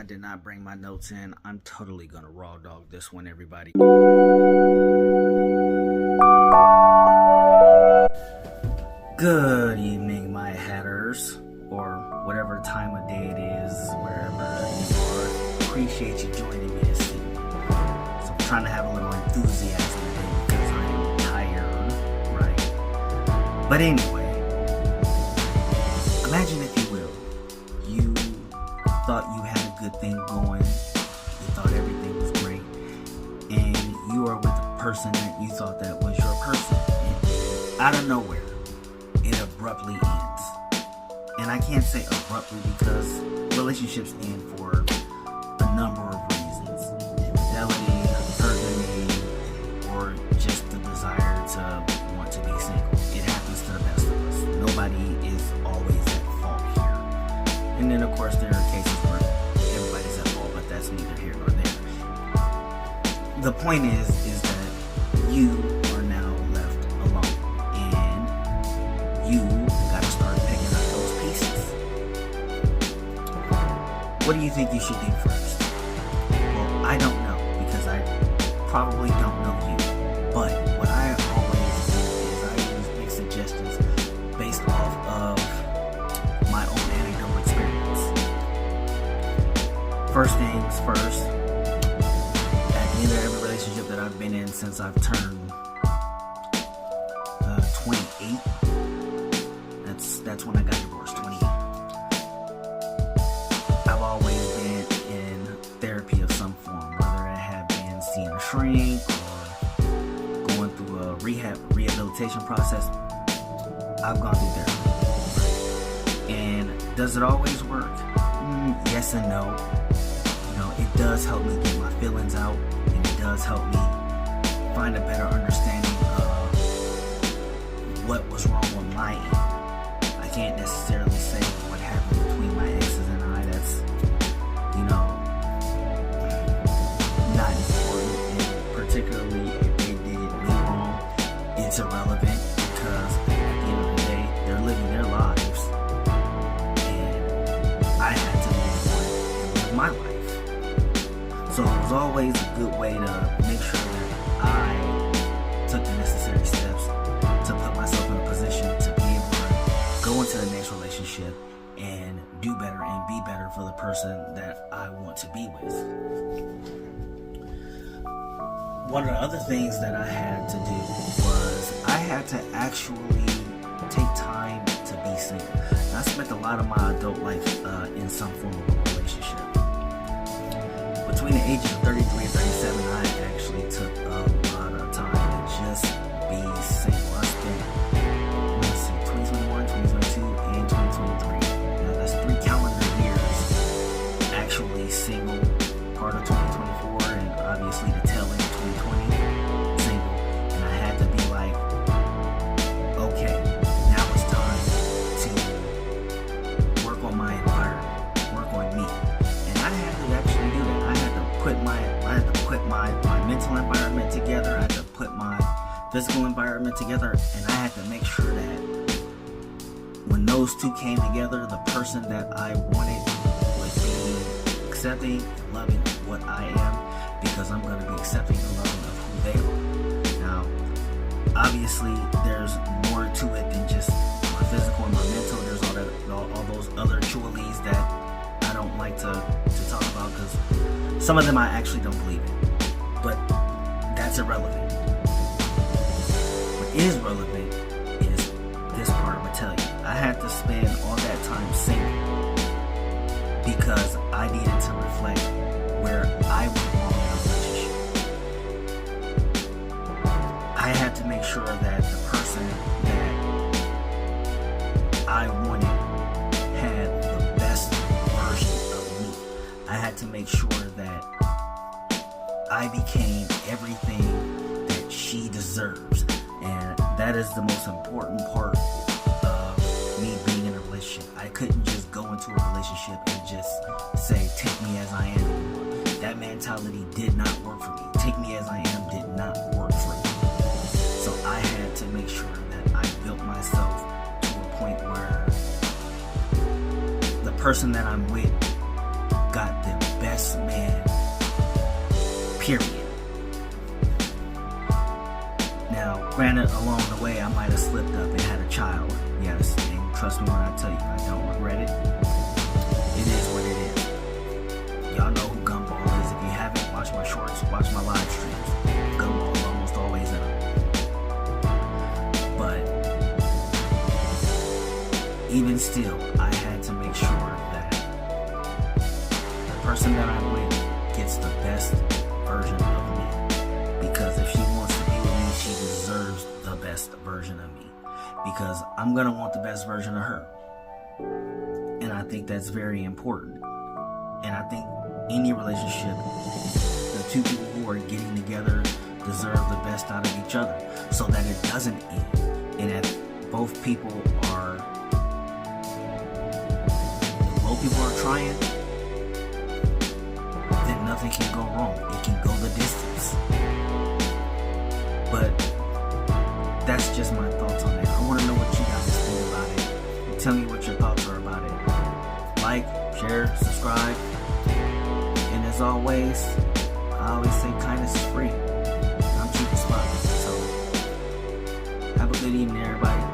did not bring my notes in. I'm totally gonna raw dog this one, everybody. Good evening, my hatters, or whatever time of day it is, wherever you are. Appreciate you joining me this evening. So I'm trying to have a little enthusiasm today because I am tired, right? But anyway, imagine if you will, you thought you had a good thing going, you thought everything was great, and you were with a person that you thought that was your person, and out of nowhere, it abruptly ends. And I can't say abruptly because relationships end for a number of reasons. Infidelity, hypergamy, or just the desire to want to be single. It happens to the best of us. Nobody is always at fault here. And then of course there are cases where everybody's at fault, but that's neither here nor there. The point is that you are now left alone. And you gotta start picking up those pieces. What do you think you should do first? Well, I don't know because I probably don't know you. But what I always do is I use big suggestions based off of my own anecdotal experience. First things first, at the end of every relationship that I've been in since I've turned 28, that's when I got divorced, 28. I've always been in therapy of some form, whether it had been seeing a shrink or going through a rehabilitation process. I've gone through therapy. And does it always work? Yes and no. You know, it does help me get my feelings out, and it does help me find a better understanding of what was wrong on my end. I can't necessarily say what happened between my exes and I. That's, you know, not important. And particularly if they did me wrong, it's irrelevant because at the end of the day, they're living their lives. And I had to move on and live my life. So it was always a good way to make sure that I took the necessary steps to put myself in a position to be able to go into the next relationship and do better and be better for the person that I want to be with. One of the other things that I had to do was I had to actually take time to be single. And I spent a lot of my adult life in some form of a relationship. Between the ages of 33 and 37, I actually took a lot of time to just be single. I spent, 2021, 2022, and 2023. That's 3 calendar years actually single, part of 2024, and obviously the tail end of 2020 single. And I had to be like, okay, now it's time to work on my environment, work on me. And I had to actually do that. I had to put my mental environment together. I had to put my physical environment together, and I had to make sure that when those two came together, the person that I wanted would be accepting and loving of what I am, because I'm going to be accepting and loving of who they are. Now, obviously, there's more to it than just my physical and my mental. There's all those other chewies that I don't like to talk about, because some of them I actually don't believe in. But that's irrelevant. What is relevant is this part I'm going to tell you. I had to spend all that time single because I needed to reflect where I belong in a relationship. I had to make sure that the person that I wanted had the best version of me. I had to make sure that I became everything that she deserves. And that is the most important part of me being in a relationship. I couldn't just go into a relationship and just say, take me as I am anymore. That mentality did not work for me. Take me as I am did not work for me. So I had to make sure that I built myself to a point where the person that I'm with got the Period. Now, granted, along the way, I might have slipped up and had a child. Yes, and trust me when I tell you, I don't regret it. It is what it is. Y'all know who Gumball is. If you haven't, watch my shorts, watch my live streams. Gumball is almost always in them. But even still, I had to make sure that the person that I'm with gets the best version of me. Because if she wants to be with me, she deserves the best version of me. Because I'm going to want the best version of her. And I think that's very important. And I think any relationship, the two people who are getting together deserve the best out of each other, so that it doesn't end. And if both people are trying, then nothing can go wrong. It can go the distance. But that's just my thoughts on it. I want to know what you guys think about it. Tell me what your thoughts are about it. Like, share, subscribe. And as always, I always say kindness is free. I'm cheap as fuck. So have a good evening, everybody.